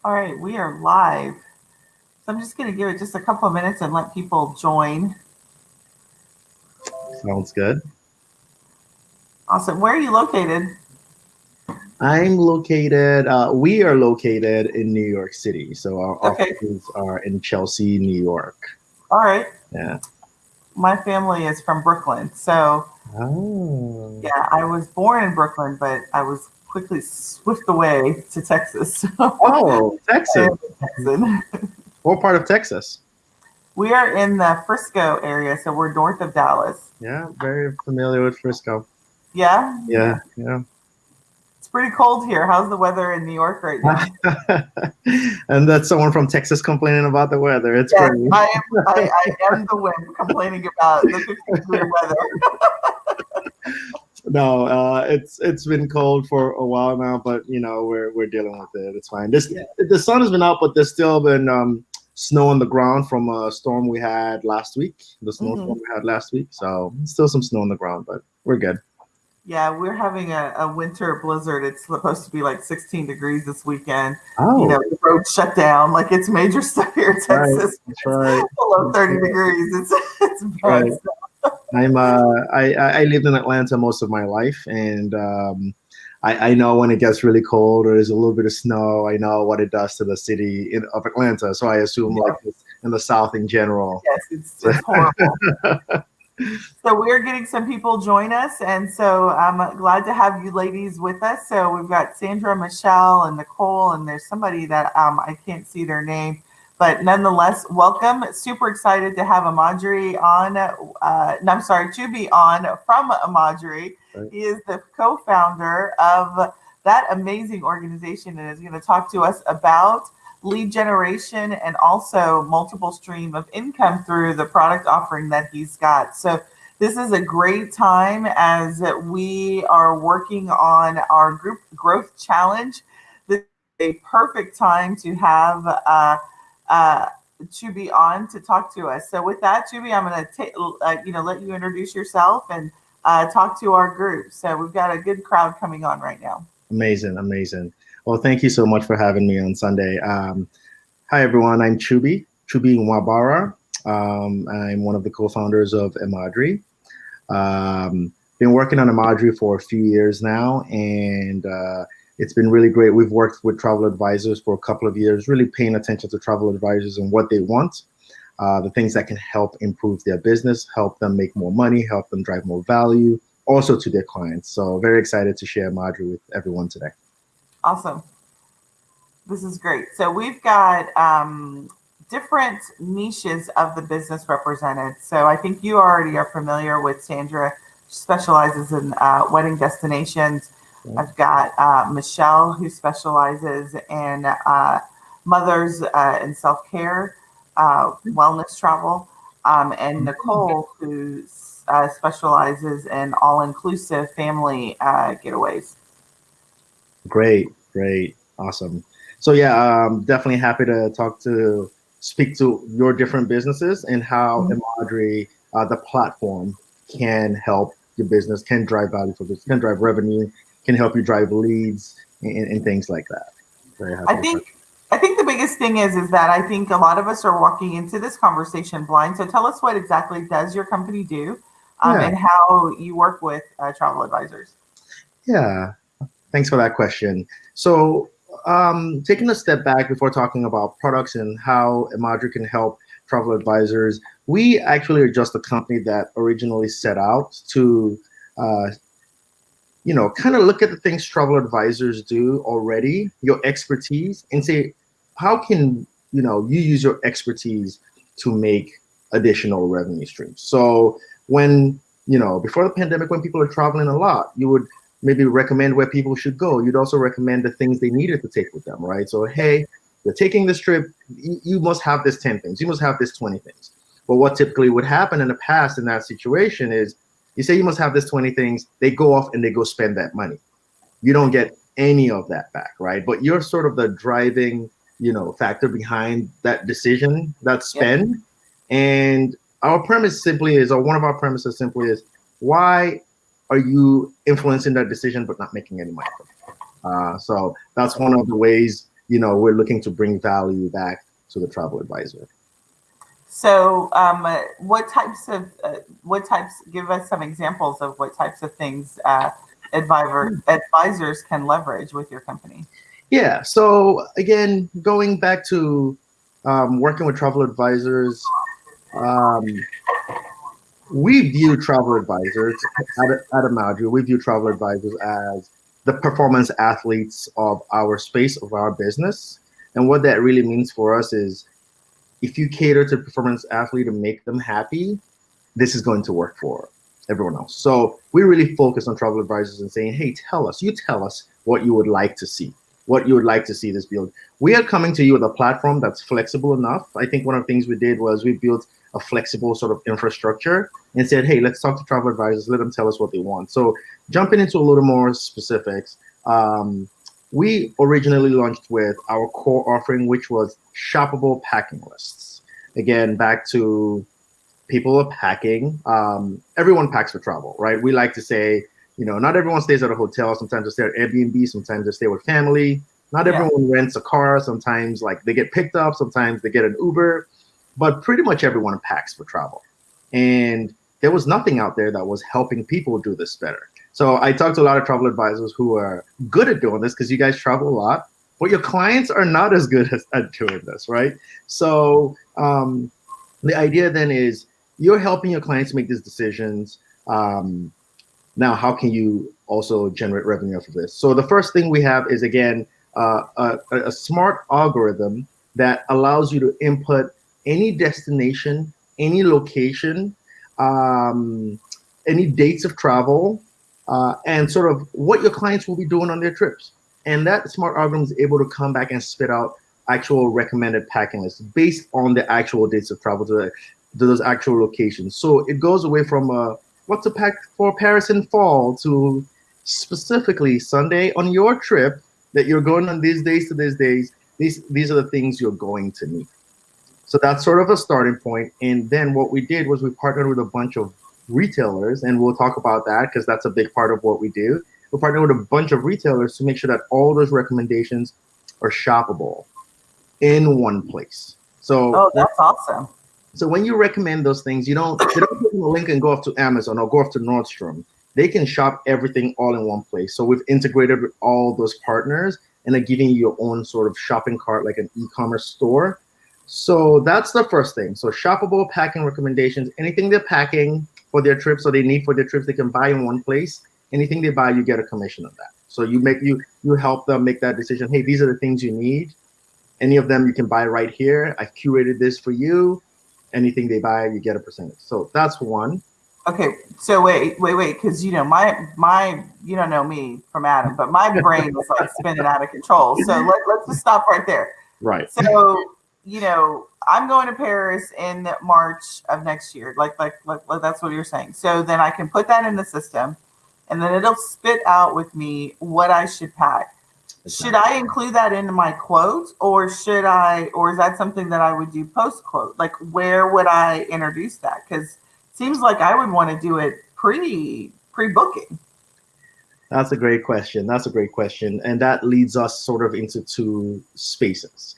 All right, we are live. So I'm just going to give it just a couple of minutes and let people join. Sounds good. Awesome. Where are you located? We are located in New York City. So our Okay. offices are in Chelsea, New York. All right. Yeah. My family is from Brooklyn. So, Oh, yeah, I was born in Brooklyn, but I was quickly swift away to Texas. oh, I Texas. am a Texan. What part of Texas? We are in the Frisco area, so we're north of Dallas. Yeah, very familiar with Frisco. Yeah, Yeah, yeah. it's pretty cold here. How's the weather in New York right now? And that's someone from Texas complaining about the weather. It's Yes, great. I am. I am the wind complaining about the 50-degree weather. No, it's been cold for a while now, but we're dealing with it. It's fine. Yeah. The sun has been out, but there's still been snow on the ground from a storm we had last week. The Hmm. snowstorm we had last week, so still some snow on the ground, but we're good. Yeah, we're having a winter blizzard. It's supposed to be like 16 degrees this weekend. Oh, The roads shut down. Like it's major stuff here in that's right. Texas. That's It's right. below That's 30 right. degrees. It's That's bad right. stuff. I lived in Atlanta most of my life, and I know when it gets really cold or there's a little bit of snow. I know what it does to the city of Atlanta. So I assume like Yeah, this in the South in general. yes, it's horrible. So we're getting some people join us, and so I'm glad to have you ladies with us. So we've got Sandra, Michelle, and Nicole, and there's somebody that I can't see their name, but nonetheless, welcome. Super excited to have Emadri on. No, I'm sorry, Chubi on from Emadri. Right. He is the co-founder of that amazing organization, and is going to talk to us about lead generation and also multiple stream of income through the product offering that he's got. So this is a great time as we are working on our group growth challenge. This is a perfect time to have uh, Chubi on to talk to us. So with that, Chubi, I'm going to let you introduce yourself and talk to our group. So we've got a good crowd coming on right now. Amazing, amazing. Well, thank you so much for having me on Sunday. Hi, everyone. I'm Chubi Nwabara. I'm one of the co-founders of Emadri. Been working on Emadri for a few years now, and it's been really great. We've worked with travel advisors for a couple of years, really paying attention to travel advisors and what they want, the things that can help improve their business, help them make more money, help them drive more value, also to their clients. So very excited to share Emadri with everyone today. Awesome. This is great. So we've got different niches of the business represented. So I think you already are familiar with Sandra. She specializes in wedding destinations. Yeah. I've got Michelle, who specializes in mothers and self care, wellness travel, and Nicole, who specializes in all inclusive family getaways. Great, great, awesome. So yeah, definitely happy to speak to your different businesses and how Emadri, the platform, can help your business, can drive value for business, can drive revenue, can help you drive leads and things like that. Very I happy to think I think the biggest thing is that I think a lot of us are walking into this conversation blind. So tell us what exactly does your company do, Yeah, and how you work with travel advisors. yeah. Thanks for that question. So, taking a step back before talking about products and how Emadri can help travel advisors, we actually are just a company that originally set out to, uh, kind of look at the things travel advisors do already, your expertise, and say, how can you use your expertise to make additional revenue streams? So when before the pandemic, when people are traveling a lot, you would maybe recommend where people should go. You'd also recommend the things they needed to take with them, right? So hey, you're taking this trip, you must have this 10 things, you must have this 20 things. But what typically would happen in the past in that situation is you say you must have this 20 things, they go off and they go spend that money. You don't get any of that back, right? But you're sort of the driving, factor behind that decision, that Yep. spend. And our premise simply is, or one of our premises simply is, why are you influencing that decision but not making any money from it? So that's one of the ways we're looking to bring value back to the travel advisor. So, give us some examples of what types of things advisors can leverage with your company. Yeah. So again, going back to working with travel advisors, we view travel advisors at Emadri. We view travel advisors as the performance athletes of our space, of our business. And what that really means for us is, if you cater to performance athlete and make them happy, this is going to work for everyone else. So we really focus on travel advisors and saying, hey, tell us what you would like to see, this build. We are coming to you with a platform that's flexible enough. I think one of the things we did was we built a flexible sort of infrastructure and said, hey, let's talk to travel advisors, let them tell us what they want. So jumping into a little more specifics, we originally launched with our core offering, which was shoppable packing lists. Again, back to people are packing. Everyone packs for travel, right? We like to say, not everyone stays at a hotel. Sometimes they stay at Airbnb. Sometimes they stay with family. Not everyone rents a car. Sometimes like they get picked up. Sometimes they get an Uber. But pretty much everyone packs for travel. And there was nothing out there that was helping people do this better. So I talked to a lot of travel advisors who are good at doing this, because you guys travel a lot, but your clients are not as good at doing this, right? So the idea then is, you're helping your clients make these decisions. Now, how can you also generate revenue off of this? So the first thing we have is, again, a smart algorithm that allows you to input any destination, any location, any dates of travel, and sort of what your clients will be doing on their trips. And that smart algorithm is able to come back and spit out actual recommended packing lists based on the actual dates of travel to those actual locations. So it goes away from what to pack for Paris in fall to specifically Sunday on your trip that you're going on these days to these days. These are the things you're going to need. So that's sort of a starting point. And then what we did was we partnered with a bunch of retailers, and we'll talk about that because that's a big part of what we do. We partnered with a bunch of retailers to make sure that all those recommendations are shoppable in one place. So that's awesome. So when you recommend those things, you don't put in a link and go off to Amazon or go off to Nordstrom. They can shop everything all in one place. So we've integrated with all those partners and are giving you your own sort of shopping cart, like an e-commerce store. So that's the first thing. So shoppable packing recommendations, anything they're packing for their trips or they need for their trips, they can buy in one place. Anything they buy, you get a commission on that. So you help them make that decision. Hey, these are the things you need. Any of them you can buy right here. I've curated this for you. Anything they buy, you get a percentage. So that's one. Okay, so wait, because my you don't know me from Adam, but my brain is like spinning out of control. So let's just stop right there. Right. So I'm going to Paris in March of next year. Like that's what you're saying. So then I can put that in the system, and then it'll spit out with me what I should pack. Exactly. Should I include that into my quote, or is that something that I would do post quote? Like, where would I introduce that? Because it seems like I would want to do it pre-booking. That's a great question. And that leads us sort of into two spaces.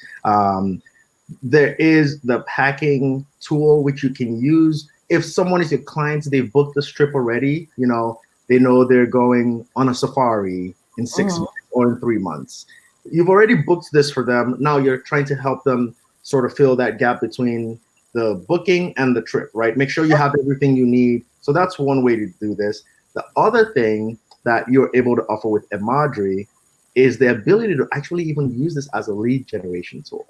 There is the packing tool, which you can use. If someone is your client, they've booked this trip already, they know they're going on a safari in 6 months or in 3 months. You've already booked this for them. Now you're trying to help them sort of fill that gap between the booking and the trip, right? Make sure you have everything you need. So that's one way to do this. The other thing that you're able to offer with Emadri is the ability to actually even use this as a lead generation tool.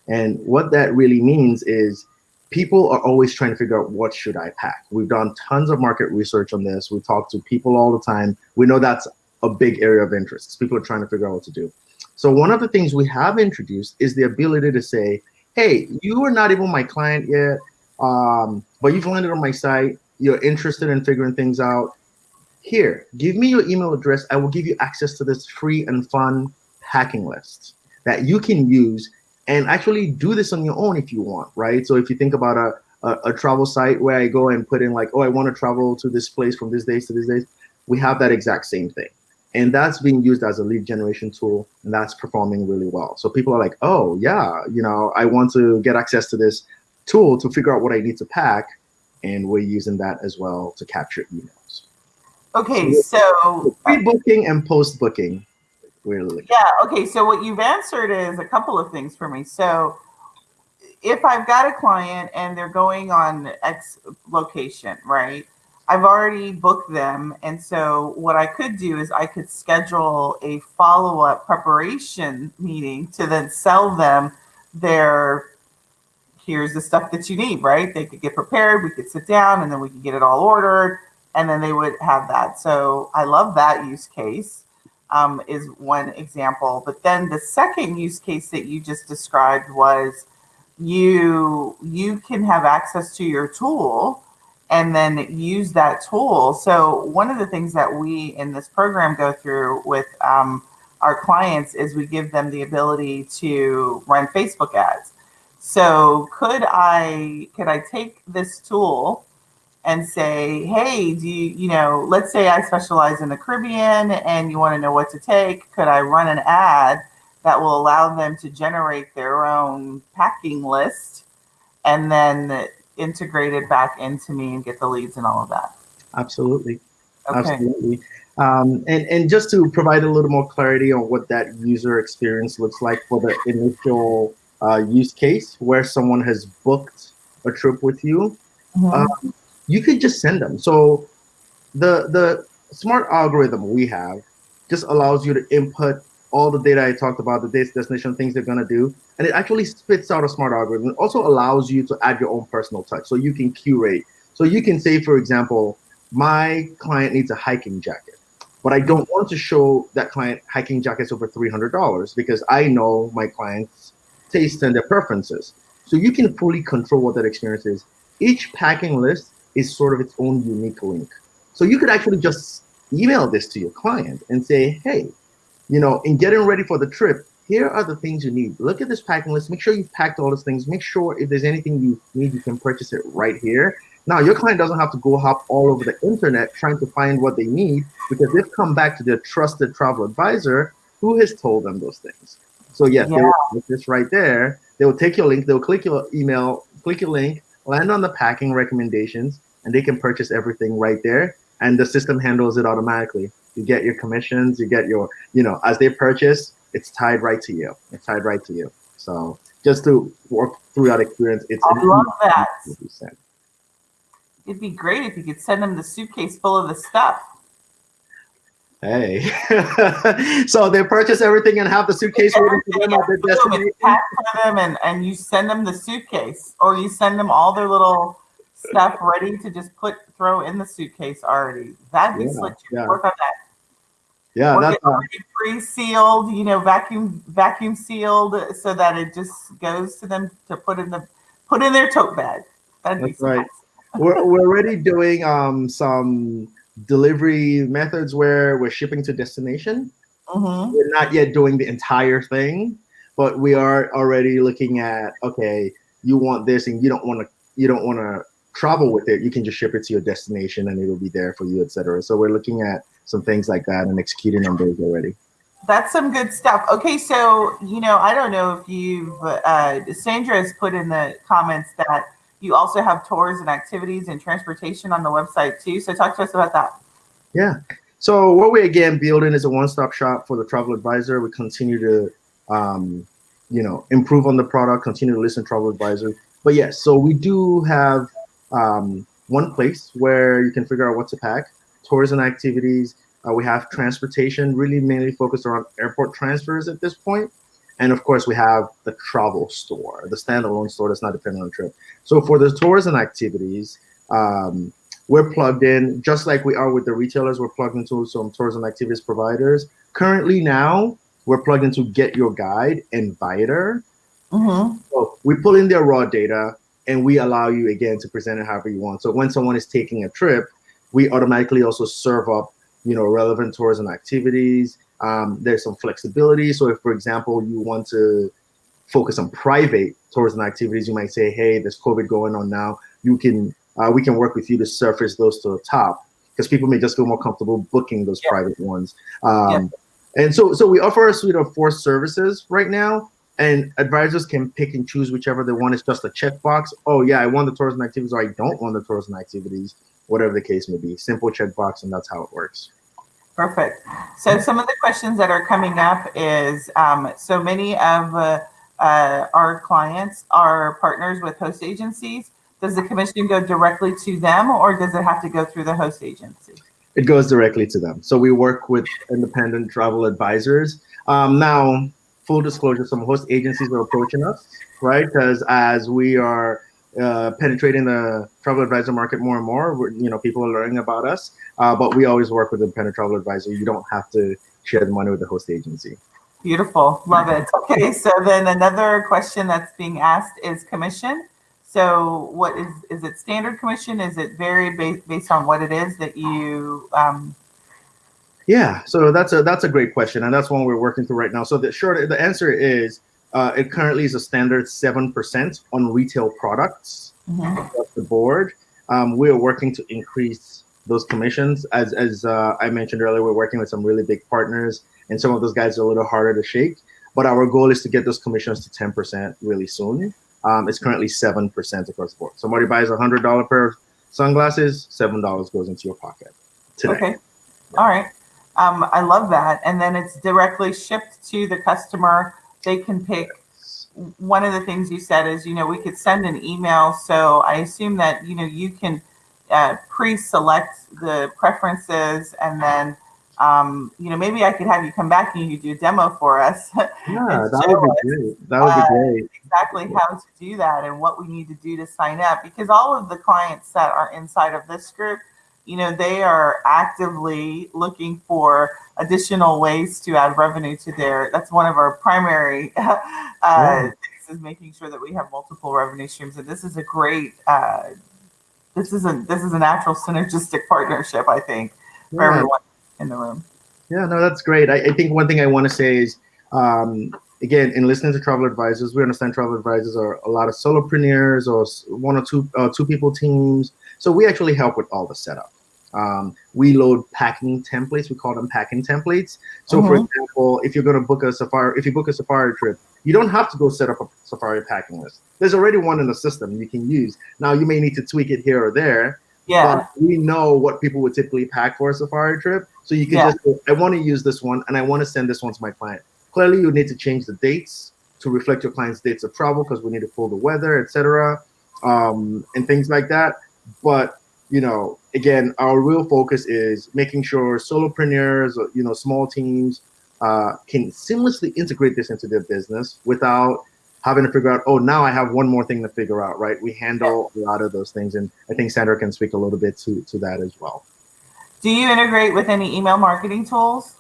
And what that really means is people are always trying to figure out, what should I pack? We've done tons of market research on this. We talk to people all the time. We know that's a big area of interest. People are trying to figure out what to do. So one of the things we have introduced is the ability to say, hey, you are not even my client yet, but you've landed on my site. You're interested in figuring things out. Here, give me your email address. I will give you access to this free and fun packing list that you can use and actually do this on your own if you want, right? So if you think about a travel site where I go and put in like, oh, I want to travel to this place from these days to these days, we have that exact same thing. And that's being used as a lead generation tool, and that's performing really well. So people are like, oh yeah, I want to get access to this tool to figure out what I need to pack, and we're using that as well to capture emails. Okay, so pre-booking and post-booking, really. Yeah, okay, so what you've answered is a couple of things for me. So if I've got a client and they're going on X location, right? I've already booked them. And so what I could do is I could schedule a follow-up preparation meeting to then sell them here's the stuff that you need, right? They could get prepared, we could sit down, and then we could get it all ordered, and then they would have that. So I love that use case. Is one example. But then the second use case that you just described was you can have access to your tool and then use that tool. So one of the things that we in this program go through with our clients is we give them the ability to run Facebook ads. So could I take this tool and say, hey, let's say I specialize in the Caribbean and you want to know what to take. Could I run an ad that will allow them to generate their own packing list and then integrate it back into me and get the leads and all of that? Absolutely. Okay. Absolutely. And just to provide a little more clarity on what that user experience looks like for the initial use case where someone has booked a trip with you, you could just send them. So the smart algorithm we have just allows you to input all the data I talked about, the dates, destination, things they're going to do, and it actually spits out a smart algorithm. It also allows you to add your own personal touch, so you can curate. So you can say, for example, my client needs a hiking jacket, but I don't want to show that client hiking jackets over $300 because I know my client's taste and their preferences. So you can fully control what that experience is. Each packing list is sort of its own unique link. So you could actually just email this to your client and say, hey, in getting ready for the trip, here are the things you need. Look at this packing list. Make sure you've packed all those things. Make sure if there's anything you need, you can purchase it right here. Now, your client doesn't have to go hop all over the internet trying to find what they need because they've come back to their trusted travel advisor who has told them those things. So yes, they will put this right there. They will take your link. They'll click your email, click your link, land on the packing recommendations, and they can purchase everything right there. And the system handles it automatically. You get your commissions, you get your, as they purchase, it's tied right to you. It's tied right to you. So just to work through that experience, I love that. It'd be great if you could send them the suitcase full of the stuff. Hey, so they purchase everything and have the suitcase waiting for them at their destination. Packed for them, and you send them the suitcase, or you send them all their little stuff ready to just throw in the suitcase already. That'd be slick. Work on that. Yeah, that's already pre-sealed, vacuum sealed, so that it just goes to them to put in their tote bag. That'd be right. Nice. We're already doing some delivery methods where we're shipping to destination. We're not yet doing the entire thing, but we are already looking at, okay, you want this and you don't want to travel with it. You can just ship it to your destination and it'll be there for you, etc. So we're looking at some things like that and executing on those already. That's some good stuff. Okay, so I don't know if you've Sandra has put in the comments that you also have tours and activities and transportation on the website too. So talk to us about that. Yeah. So what we're again building is a one-stop shop for the travel advisor. We continue to, improve on the product, continue to listen to travel advisors. But yes, so we do have one place where you can figure out what to pack, tours and activities. We have transportation, really mainly focused around airport transfers at this point. And of course, we have the travel store, the standalone store that's not dependent on the trip. So for the tours and activities, we're plugged in, just like we are with the retailers, we're plugged into some tours and activities providers. Currently now, we're plugged into Get Your Guide and Viter. So we pull in their raw data and we allow you, again, to present it however you want. So when someone is taking a trip, we automatically also serve up, relevant tours and activities. There's some flexibility. So if, for example, you want to focus on private tours and activities, you might say, hey, there's COVID going on now. We can work with you to surface those to the top. because people may just feel more comfortable booking those Yep. private ones. Yep. And so we offer a suite of 4 services right now, and advisors can pick and choose whichever they want. It's just a checkbox. Oh yeah, I want the tourism activities, or I don't want the tourism activities, whatever the case may be. Simple checkbox, and that's how it works. Perfect. So some of the questions that are coming up is, so many of our clients are partners with host agencies. Does the commission go directly to them, or does it have to go through the host agency? It goes directly to them. So we work with independent travel advisors. Now, full disclosure, some host agencies are approaching us, right? Because as we are penetrating the travel advisor market more and more, people are learning about us. But we always work with independent travel advisor. You don't have to share the money with the host agency. Beautiful. Love it. Okay. So then another question that's being asked is commission. So what is it standard commission? Is it vary based on what it is that you? Yeah, so that's a great question, and that's one we're working through right now. So the answer is it currently is a standard 7% on retail products across the board. We are working to increase those commissions. As I mentioned earlier, we're working with some really big partners, and some of those guys are a little harder to shake. But our goal is to get those commissions to 10% really soon. It's currently 7% across the board. Somebody buys $100 pair of sunglasses, $7 goes into your pocket today. Okay. All right. I love that. And then it's directly shipped to the customer. They can pick. One of the things you said is, we could send an email. So I assume that, you can pre-select the preferences, and then, maybe I could have you come back and you do a demo for us. Yeah, that would be great. That would be great. Exactly how to do that and what we need to do to sign up, because all of the clients that are inside of this group, they are actively looking for additional ways to add revenue to that's one of our primary things, is making sure that we have multiple revenue streams. And this is a great, this is a natural synergistic partnership, I think, for everyone in the room. Yeah, no, that's great. I think one thing I want to say is, again, in listening to travel advisors, we understand travel advisors are a lot of solopreneurs or one or two people teams. So we actually help with all the setup. We load packing templates. We call them packing templates. So for example, if you're going to book a safari trip, you don't have to go set up a safari packing list. There's already one in the system you can use. Now you may need to tweak it here or there. Yeah. But we know what people would typically pack for a safari trip. So you can just go, I want to use this one and I want to send this one to my client. Clearly, you need to change the dates to reflect your client's dates of travel, because we need to pull the weather, etc., and things like that. But again, our real focus is making sure solopreneurs, or small teams, can seamlessly integrate this into their business without having to figure out, oh, now I have one more thing to figure out, right? We handle a lot of those things, and I think Sandra can speak a little bit to that as well. Do you integrate with any email marketing tools?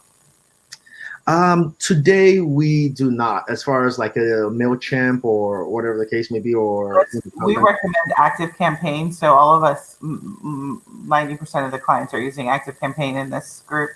Today we do not, as far as like a MailChimp or whatever the case may be, or we recommend Active Campaign. So all of us, 90% of the clients are using Active Campaign in this group.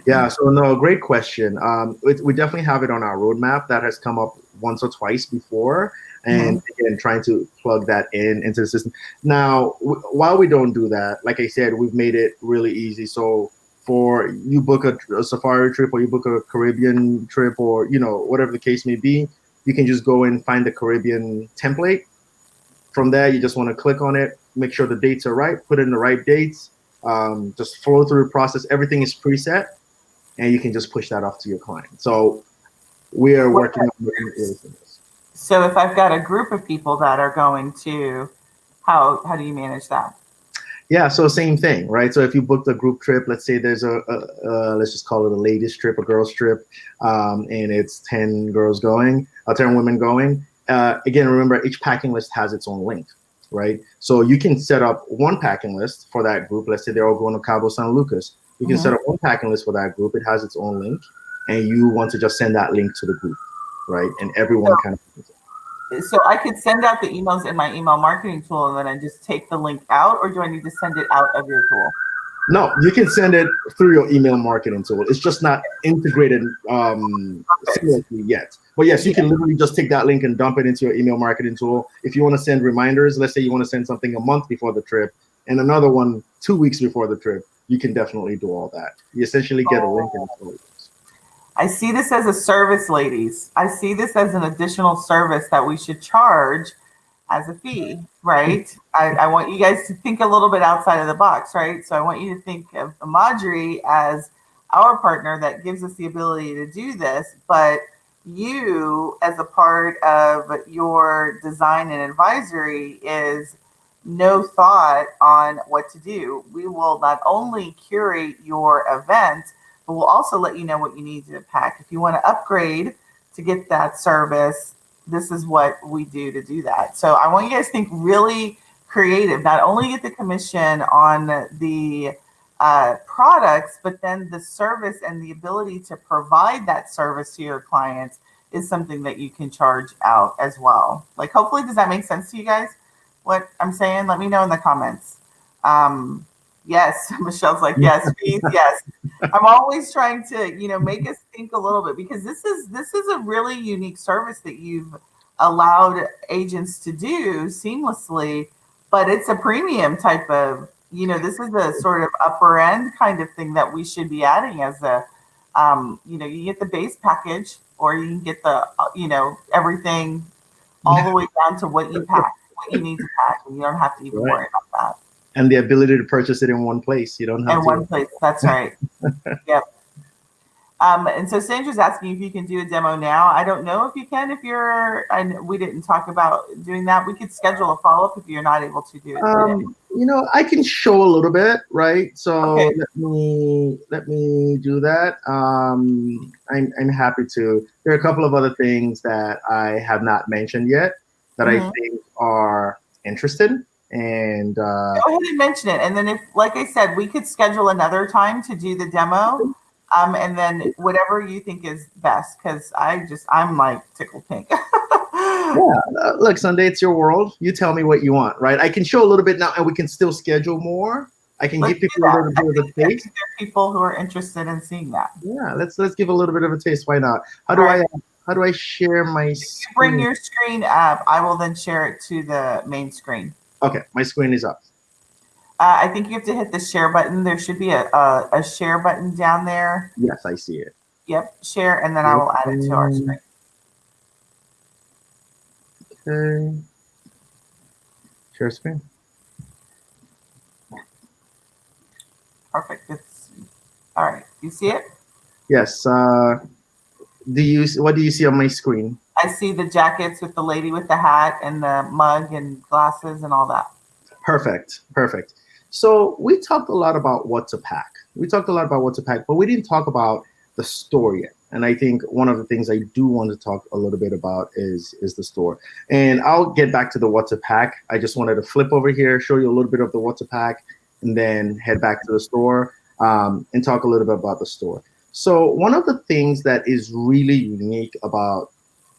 Yeah, so no, great question. We definitely have it on our roadmap. That has come up once or twice before, and again, trying to plug that into the system. Now, while we don't do that, like I said, we've made it really easy. So for you book a safari trip, or you book a Caribbean trip, or whatever the case may be, you can just go and find the Caribbean template. From there, you just want to click on it, make sure the dates are right, put in the right dates, just flow through the process. Everything is preset, and you can just push that off to your client. So we are working on this. So if I've got a group of people that are going to, how do you manage that? Yeah, so same thing, right? So if you booked a group trip, let's say there's let's just call it a ladies trip, a girls trip, and it's 10 girls going, 10 women going. Again, remember, each packing list has its own link, right? So you can set up one packing list for that group. Let's say they're all going to Cabo San Lucas. You can set up one packing list for that group. It has its own link, and you want to just send that link to the group, right? And everyone So I could send out the emails in my email marketing tool, and then I just take the link out, or do I need to send it out of your tool? No, you can send it through your email marketing tool. It's just not integrated seamlessly yet. But yes, you can literally just take that link and dump it into your email marketing tool. If you want to send reminders, let's say you want to send something a month before the trip, and another one 2 weeks before the trip, you can definitely do all that. You essentially get a link and it's. I see this as a service, ladies. I see this as an additional service that we should charge as a fee, right? I want you guys to think a little bit outside of the box, right? So I want you to think of Emadri as our partner that gives us the ability to do this, but you, as a part of your design and advisory, is no thought on what to do. We will not only curate your event, but we'll also let you know what you need to pack. If you want to upgrade to get that service, this is what we do to do that. So I want you guys to think really creative. Not only get the commission on the products, but then the service and the ability to provide that service to your clients is something that you can charge out as well. Like, hopefully, does that make sense to you guys? What I'm saying? Let me know in the comments. Yes, Michelle's like, yes, please, yes. I'm always trying to, make us think a little bit, because this is a really unique service that you've allowed agents to do seamlessly, but it's a premium type of, this is a sort of upper end kind of thing that we should be adding as a, you get the base package, or you can get the, everything all the way down to what you pack, what you need to pack, and you don't have to even worry about that. And the ability to purchase it in one place. You don't have to. In one place, that's right. Yep. And so Sandra's asking if you can do a demo now. I don't know if you can, we didn't talk about doing that. We could schedule a follow-up if you're not able to do it today. I can show a little bit, right? So okay. let me do that. I'm happy to. There are a couple of other things that I have not mentioned yet that I think are interesting. And go ahead and mention it. And then if, like I said, we could schedule another time to do the demo. And then whatever you think is best, because I'm like tickled pink. Look, Sunday, it's your world. You tell me what you want, right? I can show a little bit now, and we can still schedule more. I can give people a little bit of a taste. There are people who are interested in seeing that. Yeah, let's give a little bit of a taste. Why not? How do I share my screen? Bring your screen up. I will then share it to the main screen. Okay, my screen is up. I think you have to hit the share button. There should be a share button down there. Yes, I see it. Yep, share, and then I will add it to our screen. Okay. Share screen. Perfect. All right. You see it? Yes. What do you see on my screen? I see the jackets with the lady with the hat and the mug and glasses and all that. Perfect. So we talked a lot about what to pack. But we didn't talk about the store yet. And I think one of the things I do want to talk a little bit about is the store. And I'll get back to the what to pack. I just wanted to flip over here, show you a little bit of the what to pack, and then head back to the store and talk a little bit about the store. So one of the things that is really unique about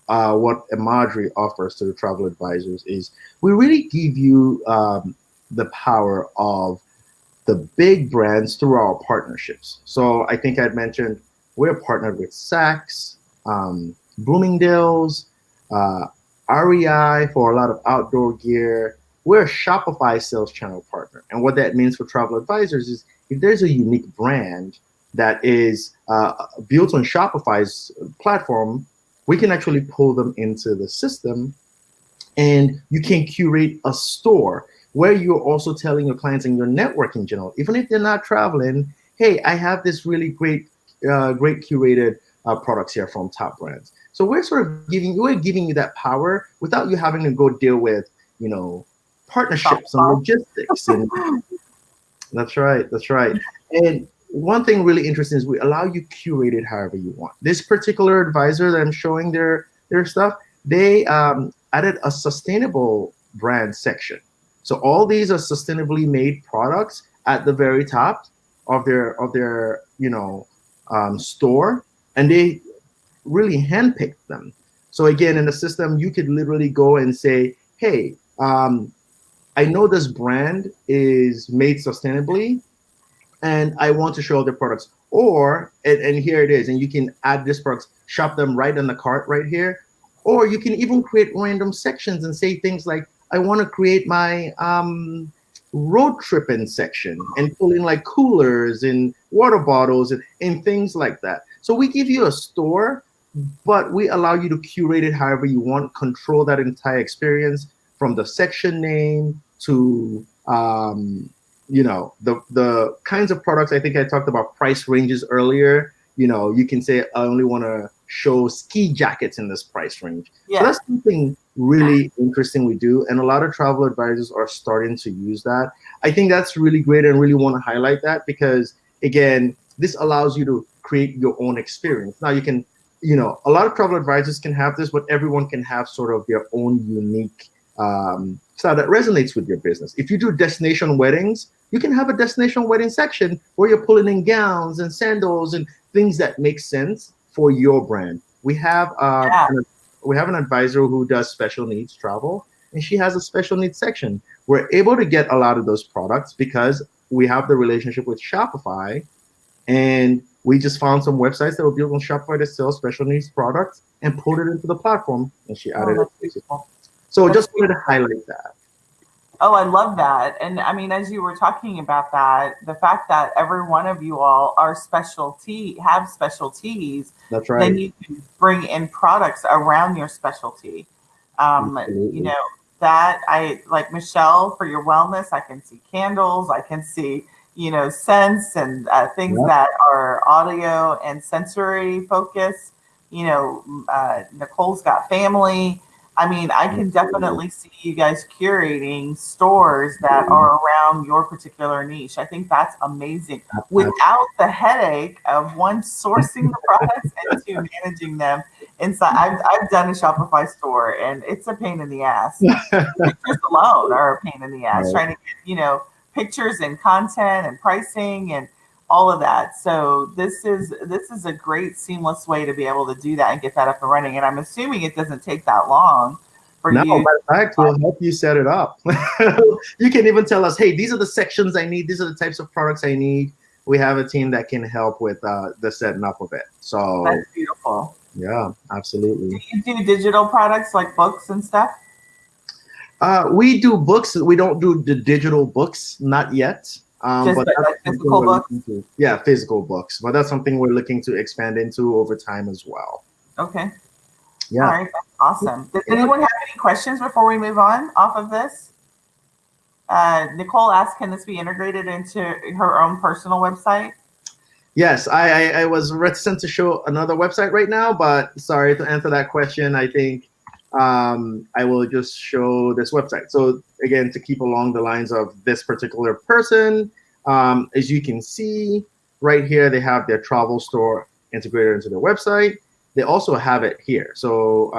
what Emadri offers to the travel advisors is we really give you the power of the big brands through our partnerships. So I think I'd mentioned we're partnered with Saks, Bloomingdale's, REI for a lot of outdoor gear. We're a Shopify sales channel partner. And what that means for travel advisors is if there's a unique brand that is built on Shopify's platform, we can actually pull them into the system, and you can curate a store where you're also telling your clients and your network in general, even if they're not traveling, hey, I have this really great curated products here from top brands. So we're giving you that power without you having to go deal with, partnerships and logistics. And that's right. And one thing really interesting is we allow you curated however you want. This particular advisor that I'm showing their stuff, they added a sustainable brand section. So all these are sustainably made products at the very top of their store, and they really handpicked them. So again, in the system, you could literally go and say, hey, I know this brand is made sustainably, and I want to show their products. Or, and here it is, and you can add this products, shop them right on the cart right here. Or you can even create random sections and say things like, I want to create my road tripping section and pull in like coolers and water bottles and things like that. So we give you a store, but we allow you to curate it however you want, control that entire experience from the section name to the kinds of products. I think I talked about price ranges earlier. You can say I only want to show ski jackets in this price range. Yeah. So that's something really interesting we do, and a lot of travel advisors are starting to use that. I think that's really great and really want to highlight that because, again, this allows you to create your own experience. Now you can, a lot of travel advisors can have this, but everyone can have sort of their own unique style that resonates with your business. If you do destination weddings, you can have a destination wedding section where you're pulling in gowns and sandals and things that make sense for your brand. We have an advisor who does special needs travel, and she has a special needs section. We're able to get a lot of those products because we have the relationship with Shopify, and we just found some websites that were built on Shopify that sell special needs products and put it into the platform, and she added it. So just wanted to highlight that. Oh, I love that. And I mean, as you were talking about that, the fact that every one of you all have specialties, That's right. then you can bring in products around your specialty. That I like Michelle for your wellness. I can see candles. I can see, scents and things that are audio and sensory focused. Nicole's got family. I mean, I can definitely see you guys curating stores that are around your particular niche. I think that's amazing without the headache of one sourcing the products and two managing them inside. I've done a Shopify store and it's a pain in the ass. Pictures alone are a pain in the ass, trying to get, pictures and content and pricing and all of that. So this is a great seamless way to be able to do that and get that up and running. And I'm assuming it doesn't take that long for you. No, in fact, we'll help you set it up. You can even tell us, hey, these are the sections I need. These are the types of products I need. We have a team that can help with the setting up of it. So that's beautiful. Yeah, absolutely. Do you do digital products like books and stuff? We do books. We don't do the digital books, not yet. But like physical books? Yeah, physical books. But that's something we're looking to expand into over time as well. Okay. Yeah. All right. That's awesome. Does anyone have any questions before we move on off of this? Nicole asked, can this be integrated into her own personal website? Yes, I was reticent to show another website right now, but sorry to answer that question. I think I will just show this website. So again, to keep along the lines of this particular person, as you can see right here, they have their travel store integrated into their website. They also have it here. So,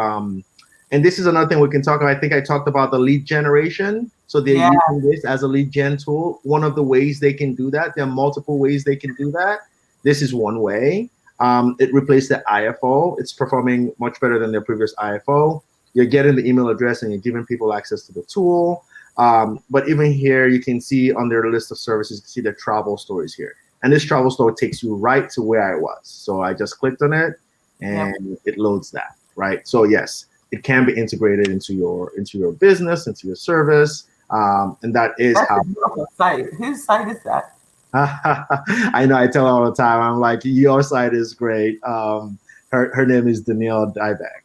and this is another thing we can talk about. I think I talked about the lead generation. So they're using this as a lead gen tool. One of the ways they can do that, there are multiple ways they can do that. This is one way. It replaced the IFO. It's performing much better than their previous IFO. You're getting the email address and you're giving people access to the tool. But even here, you can see on their list of services, you can see the travel stories here. And this travel store takes you right to where I was. So I just clicked on it and it loads that, right? So yes, it can be integrated into your business, into your service. And that's how. A beautiful site. Whose site is that? I know, I tell her all the time, I'm like, your site is great. Her name is Danielle Dybeck.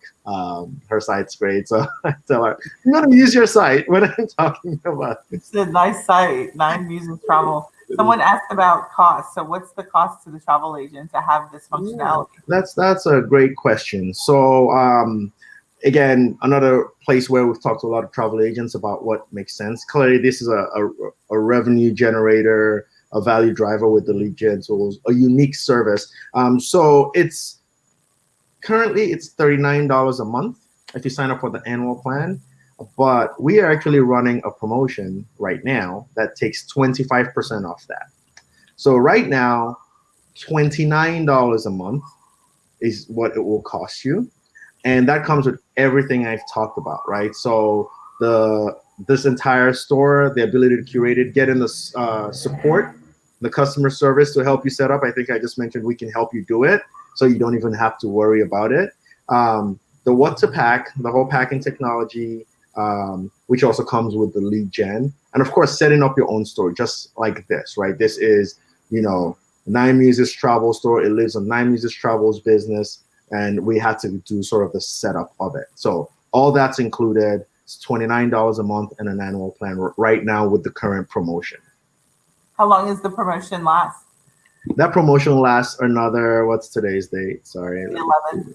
Her site's great. So I tell her, I'm going to use your site when I'm talking about it. It's a nice site, 9 Muses Travel. Someone asked about cost. So what's the cost to the travel agent to have this functionality? That's a great question. So again, another place where we've talked to a lot of travel agents about what makes sense. Clearly, this is a revenue generator, a value driver with the lead gen tools, a unique service. So it's currently $39 a month if you sign up for the annual plan. But we are actually running a promotion right now that takes 25% off that. So right now, $29 a month is what it will cost you. And that comes with everything I've talked about, right? So this entire store, the ability to curate it, get in the support, the customer service to help you set up. I think I just mentioned we can help you do it, so you don't even have to worry about it. The what to pack, the whole packing technology, which also comes with the lead gen. And of course, setting up your own store, just like this, right? This is, Nine Muses Travel Store. It lives on Nine Muses Travel's business, and we had to do sort of the setup of it. So all that's included. It's $29 a month and an annual plan right now with the current promotion. How long is the promotion last? That promotion lasts another, what's today's date? Sorry. The 11th.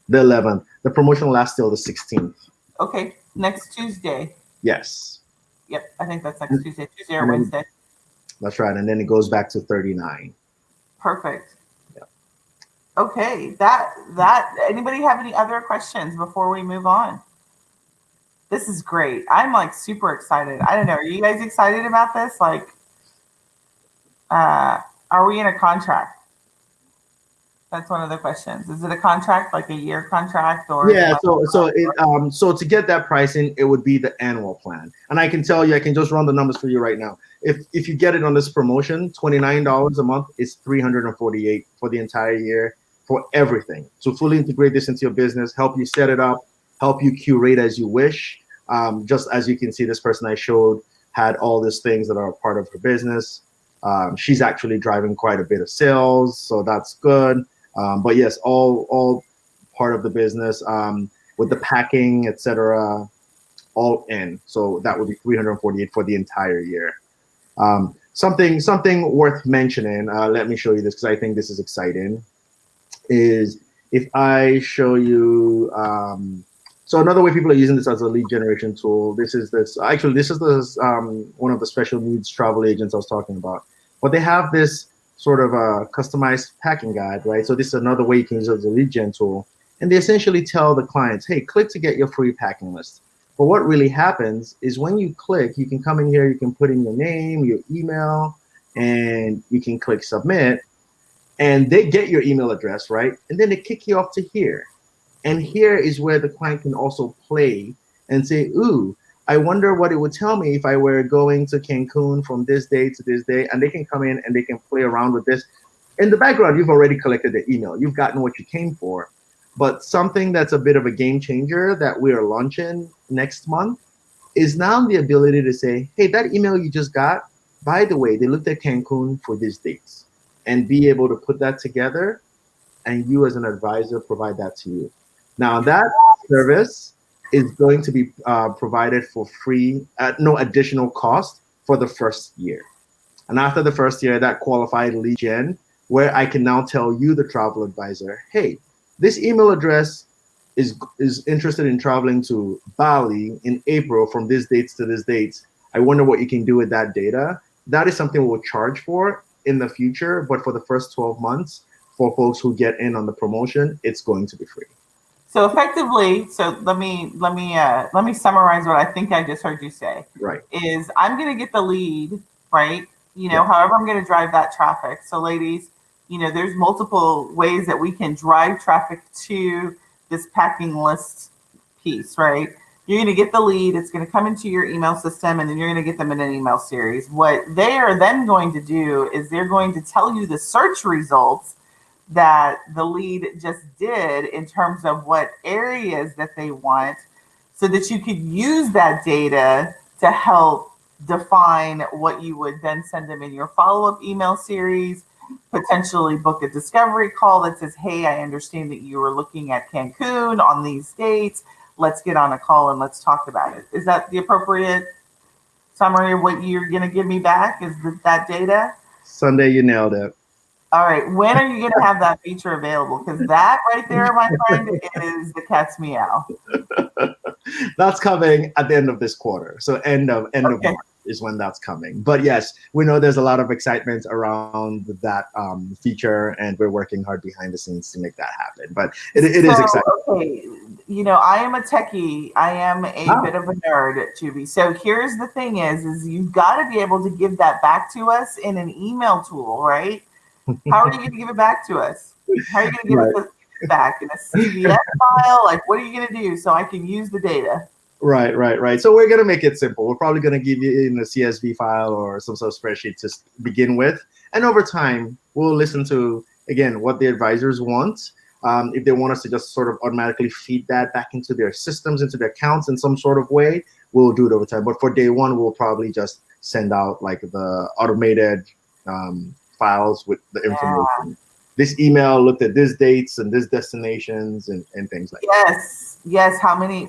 The 11th. The promotion lasts till the 16th. Okay, next Tuesday. Yes. Yep, I think that's next Tuesday or Wednesday. That's right, and then it goes back to 39. Perfect. Yeah. Okay, that anybody have any other questions before we move on? This is great. I'm like super excited. I don't know. Are you guys excited about this? Like, are we in a contract? That's one of the questions. Is it a contract, like a year contract, or? Yeah. So to get that pricing, it would be the annual plan. And I can tell you, I can just run the numbers for you right now. If you get it on this promotion, $29 a month is $348 for the entire year for everything. So fully integrate this into your business, help you set it up, help you curate as you wish. Just as you can see, this person I showed had all these things that are a part of her business. She's actually driving quite a bit of sales, so that's good. But yes, all part of the business with the packing, etc., all in. So that would be $348 for the entire year. Something worth mentioning. Let me show you this because I think this is exciting. Is if I show you. So another way people are using this as a lead generation tool. This is one of the special needs travel agents I was talking about. But they have this sort of a customized packing guide, right? So this is another way you can use it as a lead gen tool. And they essentially tell the clients, hey, click to get your free packing list. But what really happens is when you click, you can come in here, you can put in your name, your email, and you can click submit. And they get your email address, right? And then they kick you off to here. And here is where the client can also play and say, ooh, I wonder what it would tell me if I were going to Cancun from this day to this day. And they can come in and they can play around with this. In the background, you've already collected the email. You've gotten what you came for. But something that's a bit of a game changer that we are launching next month is now the ability to say, hey, that email you just got, by the way, they looked at Cancun for these dates, and be able to put that together, and you as an advisor provide that to you. Now that service is going to be provided for free at no additional cost for the first year. And after the first year, that qualified lead gen, where I can now tell you, the travel advisor, hey, this email address is interested in traveling to Bali in April from these dates to these dates. I wonder what you can do with that data. That is something we'll charge for in the future, but for the first 12 months, for folks who get in on the promotion, it's going to be free. So effectively, let me summarize what I think I just heard you say. Right. Is I'm going to get the lead, right? However I'm going to drive that traffic. So ladies, there's multiple ways that we can drive traffic to this packing list piece, right? You're going to get the lead. It's going to come into your email system, and then you're going to get them in an email series. What they are then going to do is they're going to tell you the search results that the lead just did in terms of what areas that they want, so that you could use that data to help define what you would then send them in your follow-up email series, potentially book a discovery call that says, hey, I understand that you were looking at Cancun on these dates. Let's get on a call and let's talk about it. Is that the appropriate summary of what you're going to give me back? Is that data? Sunday, you nailed it. All right. When are you going to have that feature available? Because that right there, my friend, is the cat's meow. That's coming at the end of this quarter. So end of March is when that's coming. But yes, we know there's a lot of excitement around that feature, and we're working hard behind the scenes to make that happen. But it is exciting. Okay. I am a techie. I am a bit of a nerd, Tubi. So here's the thing is you've got to be able to give that back to us in an email tool, right? How are you going to give it back to us? How are you going to give it back in a CVS file? Like, what are you going to do so I can use the data? Right. So we're going to make it simple. We're probably going to give you in a CSV file or some sort of spreadsheet to begin with. And over time, we'll listen to, again, what the advisors want. If they want us to just sort of automatically feed that back into their systems, into their accounts in some sort of way, we'll do it over time. But for day one, we'll probably just send out like the automated files with the information. This email looked at this dates and this destinations and things like that. Yes. How many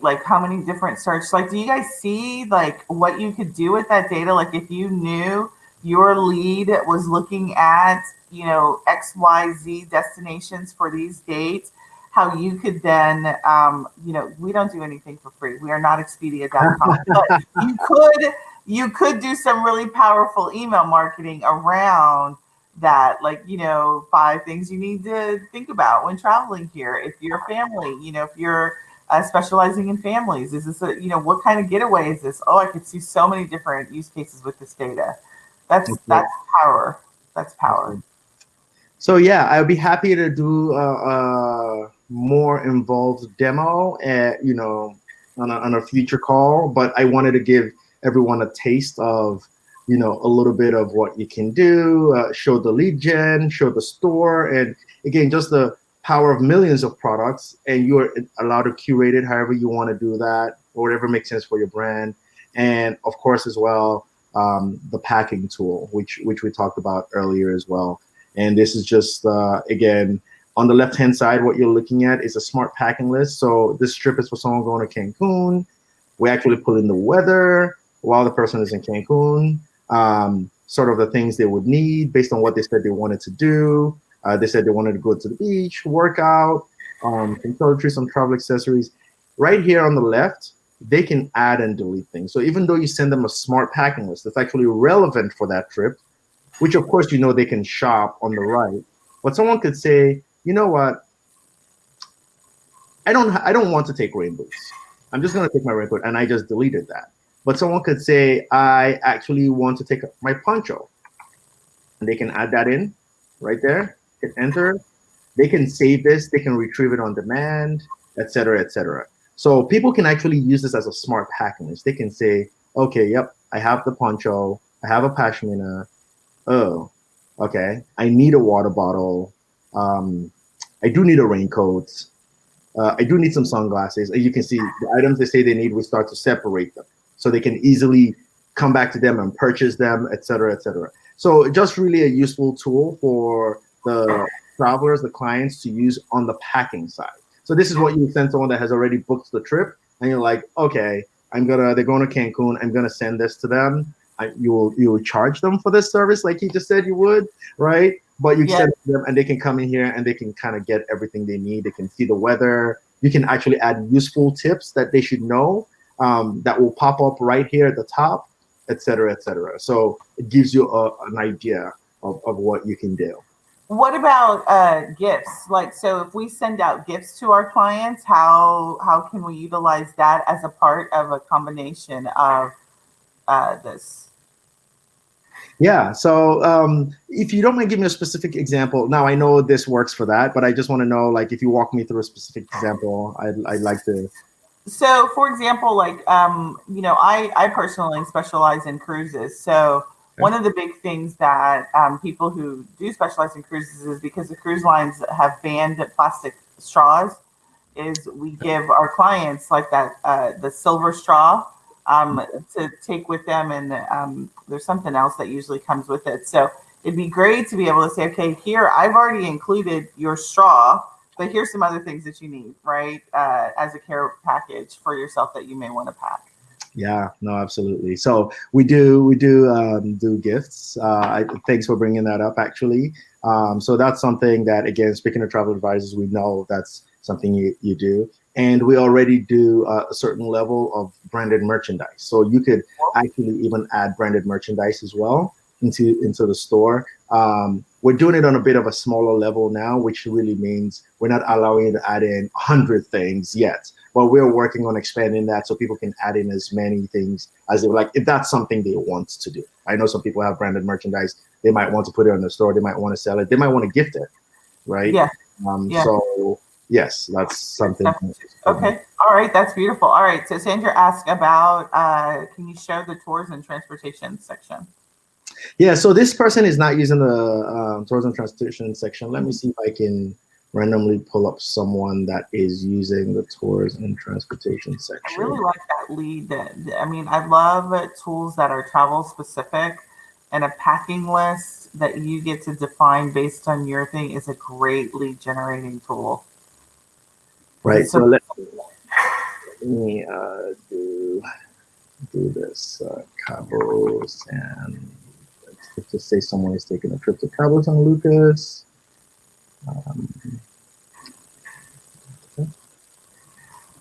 different search, like, do you guys see like what you could do with that data? Like if you knew your lead was looking at, XYZ destinations for these dates, how you could then, we don't do anything for free. We are not Expedia.com, but you could do some really powerful email marketing around that, like, 5 things you need to think about when traveling here. If you're a family, if you're specializing in families, is this what kind of getaway is this? Oh, I could see so many different use cases with this data. That's power. That's power. So yeah, I'll be happy to do a more involved demo, on a future call. But I wanted to give everyone a taste of, a little bit of what you can do, show the lead gen, show the store, and again, just the power of millions of products, and you're allowed to curate it however you want to do that, or whatever makes sense for your brand. And of course, as well, the packing tool, which we talked about earlier as well. And this is just, again, on the left-hand side, what you're looking at is a smart packing list. So this trip is for someone going to Cancun. We actually pull in the weather while the person is in Cancun, sort of the things they would need based on what they said they wanted to do. They said they wanted to go to the beach, work out, some toiletries, some travel accessories. Right here on the left, they can add and delete things. So even though you send them a smart packing list that's actually relevant for that trip, which of course, they can shop on the right, but someone could say, you know what, I don't want to take rain boots. I'm just going to take my raincoat, and I just deleted that. But someone could say, I actually want to take my poncho, and they can add that in right there, hit enter. They can save this, they can retrieve it on demand, et cetera, et cetera. So people can actually use this as a smart packing list. They can say, okay, yep, I have the poncho, I have a pashmina. Oh, okay, I need a water bottle. I do need a raincoat. I do need some sunglasses. And you can see the items they say they need, we start to separate them so they can easily come back to them and purchase them, et cetera, et cetera. So just really a useful tool for the travelers, the clients to use on the packing side. So this is what you send someone that has already booked the trip, and you're like, okay, they're going to Cancun. I'm gonna send this to them. You will charge them for this service, like he just said you would, right? But you send them, and they can come in here and they can kind of get everything they need. They can see the weather. You can actually add useful tips that they should know, that will pop up right here at the top, et cetera, et cetera. So it gives you an idea of what you can do. What about gifts? Like, so if we send out gifts to our clients, how can we utilize that as a part of a combination of this? Yeah. So if you don't mind giving me a specific example, now I know this works for that, but I just want to know, like, if you walk me through a specific example, I'd like to. So, for example, like, I personally specialize in cruises. So one of the big things that people who do specialize in cruises is because the cruise lines have banned plastic straws, is we give our clients like that, the silver straw to take with them. And there's something else that usually comes with it. So it'd be great to be able to say, okay, here, I've already included your straw, but here's some other things that you need, right? As a care package for yourself that you may want to pack. Yeah, no, absolutely. So we do gifts. Thanks for bringing that up, actually. So that's something that, again, speaking of travel advisors, we know that's something you do. And we already do a certain level of branded merchandise. So you could actually even add branded merchandise as well into the store. We're doing it on a bit of a smaller level now, which really means we're not allowing you to add in 100 things yet. But we're working on expanding that so people can add in as many things as they would like, if that's something they want to do. I know some people have branded merchandise. They might want to put it on the store. They might want to sell it. They might want to gift it, right? Yeah. So yes, that's something. Okay. All right. That's beautiful. All right. So Sandra asked about, can you show the tours and transportation section? Yeah. So this person is not using the tours and transportation section. Let me see if I can randomly pull up someone that is using the tours and transportation I really section. like that lead. I mean, I love tools that are travel specific, and a packing list that you get to define based on your thing is a great lead generating tool. Right. So So let me do this. Cabo San. Let's just say someone is taking a trip to Cabo San Lucas. Okay.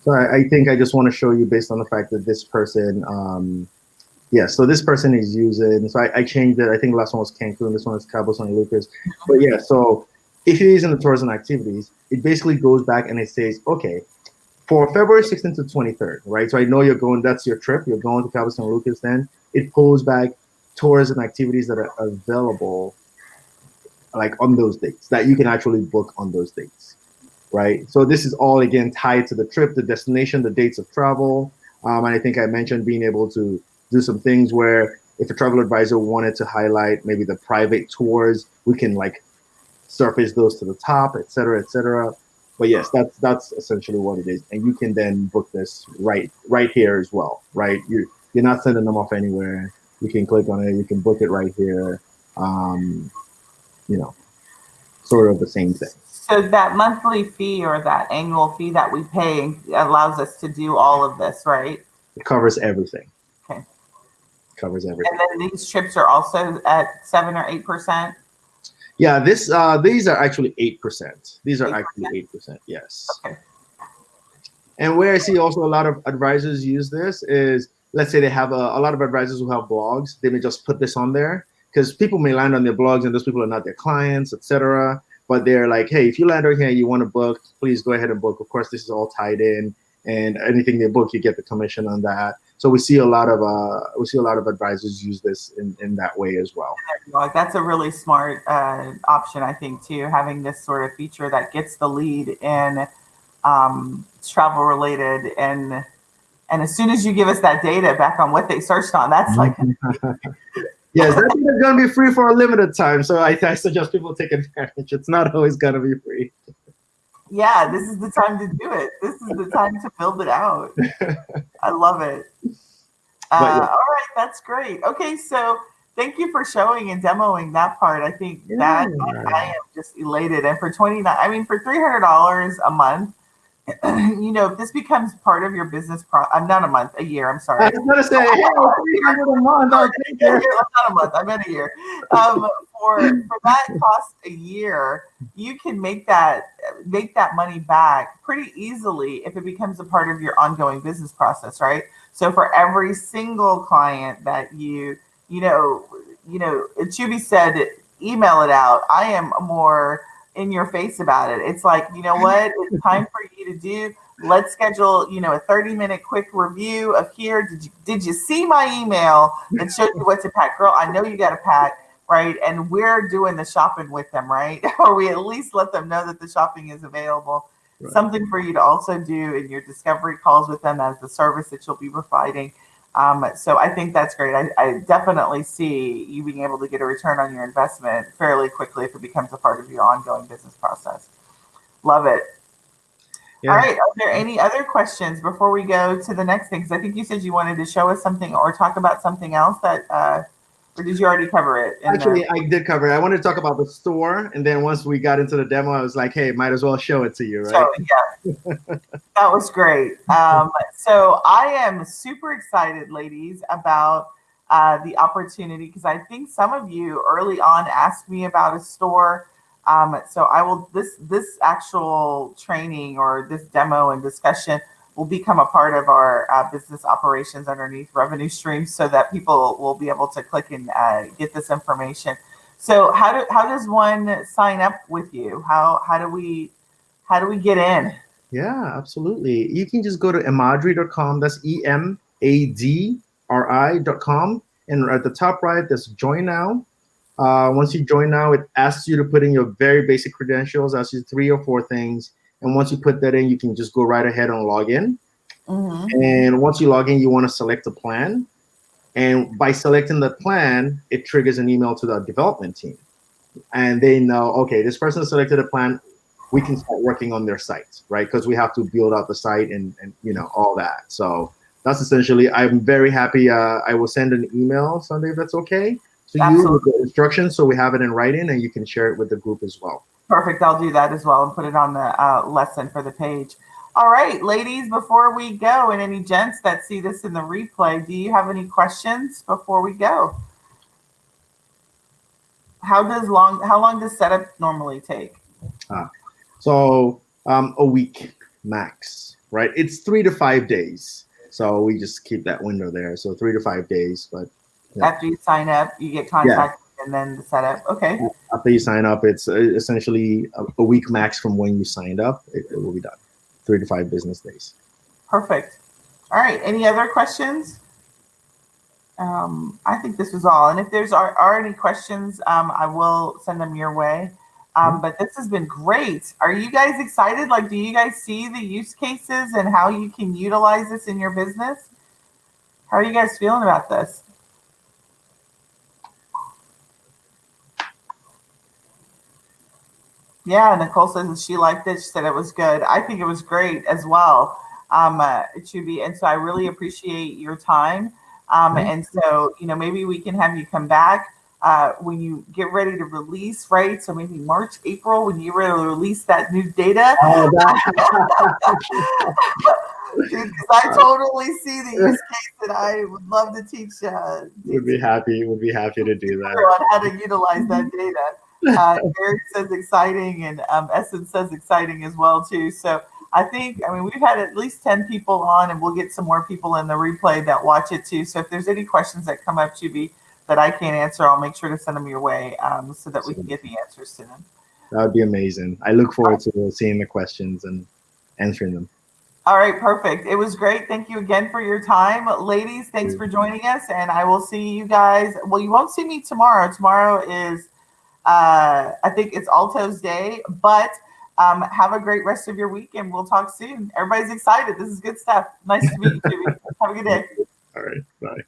So I think I just want to show you based on the fact that this person, yeah, so this person is using, so I changed it. I think the last one was Cancun, this one is Cabo San Lucas. But yeah, so if you're using the tours and activities, it basically goes back and it says, okay, for February 16th to 23rd, right? So I know you're going, that's your trip, you're going to Cabo San Lucas then. It pulls back tours and activities that are available like on those dates that you can actually book on those dates, right? So this is all again tied to the trip, the destination, the dates of travel. And I think I mentioned being able to do some things where if a travel advisor wanted to highlight maybe the private tours, we can like surface those to the top, et cetera, et cetera. But yes, that's essentially what it is, and you can then book this right here as well, right? You're not sending them off anywhere. You can click on it, you can book it right here. You know, sort of the same thing. So that monthly fee or that annual fee that we pay allows us to do all of this, right? It covers everything. Okay. It covers everything. And then these trips are also at 7 or 8%. Yeah, these are actually 8%. These are 8%? Actually 8%. Yes. Okay. And where I see also a lot of advisors use this is, let's say they have a lot of advisors who have blogs. They may just put this on there because people may land on their blogs and those people are not their clients, etc. But they're like, hey, if you land on here and you want to book, please go ahead and book. Of course, this is all tied in, and anything they book, you get the commission on that. So we see a lot of advisors use this in that way as well. That's a really smart option, I think, too. Having this sort of feature that gets the lead in travel related, and as soon as you give us that data back on what they searched on, that's like. Yes, that thing is going to be free for a limited time. So I suggest people take advantage. It's not always going to be free. Yeah, this is the time to do it. This is the time to build it out. I love it. All right, that's great. Okay, so thank you for showing and demoing that part. I think that I am just elated. And for for $300 a month, if this becomes part of your business, not a month, a year. I'm sorry. I was going to say, hey, $300 a month. I'll take it. Not a month. I meant a year. For that cost a year, you can make that money back pretty easily if it becomes a part of your ongoing business process, right? So for every single client that Chuby said, email it out. I am more in your face about it. It's like, you know what? It's time for you to do. Let's schedule, a 30-minute quick review of here. Did you see my email that showed you what to pack? Girl, I know you got to pack, right? And we're doing the shopping with them, right? Or we at least let them know that the shopping is available. Right. Something for you to also do in your discovery calls with them as the service that you'll be providing. So I think that's great. I definitely see you being able to get a return on your investment fairly quickly if it becomes a part of your ongoing business process. Love it. Yeah. All right. Are there any other questions before we go to the next thing? Because I think you said you wanted to show us something or talk about something else that, or did you already cover it? Actually, I did cover it. I wanted to talk about the store. And then once we got into the demo, I was like, hey, might as well show it to you, right? Yeah. That was great. So I am super excited, ladies, about the opportunity because I think some of you early on asked me about a store. So I will, this actual training or this demo and discussion will become a part of our business operations underneath revenue streams so that people will be able to click and get this information. So how does one sign up with you? How do we get in? Yeah, absolutely. You can just go to emadri.com. That's EMADRI.com. And at the top right, there's join now. Once you join now, it asks you to put in your very basic credentials, asks you 3 or 4 things. And once you put that in, you can just go right ahead and log in. Mm-hmm. And once you log in, you want to select a plan. And by selecting the plan, it triggers an email to the development team. And they know, okay, this person selected a plan. we can start working on their sites, right? Because we have to build out the site and all that. So that's essentially. I'm very happy. I will send an email Sunday if that's okay to you with the instructions, so we have it in writing and you can share it with the group as well. Perfect. I'll do that as well and put it on the lesson for the page. All right, ladies, before we go, and any gents that see this in the replay, do you have any questions before we go? How long does setup normally take? So a week max, right? It's 3 to 5 days. So we just keep that window there. So 3 to 5 days, but after you sign up, you get contacted and then the setup. Okay. After you sign up, it's essentially a week max from when you signed up. It will be done. 3 to 5 business days. Perfect. All right. Any other questions? I think this was all. And if there's are any questions, I will send them your way. But this has been great. Are you guys excited? Like, do you guys see the use cases and how you can utilize this in your business? How are you guys feeling about this? Yeah, Nicole says she liked it. She said it was good. I think it was great as well, Chubi. And so I really appreciate your time. And so, maybe we can have you come back when you get ready to release, right? So maybe March, April, when you're ready to release that new data. Because I totally see the use case that I would love to teach. We'd be happy to do that. On how to utilize that data. Eric says exciting, and Essence says exciting as well too. So I mean, we've had at least 10 people on, and we'll get some more people in the replay that watch it too. So if there's any questions that come up, Chubi, that I can't answer, I'll make sure to send them your way so that we can get the answers to them. That would be amazing. I look forward to seeing the questions and answering them. All right, perfect. It was great. Thank you again for your time. Ladies, thanks for joining us, and I will see you guys. Well, you won't see me tomorrow. Tomorrow is, I think it's Alto's Day, but have a great rest of your week, and we'll talk soon. Everybody's excited. This is good stuff. Nice to meet you, Chubi. Have a good day. All right, bye.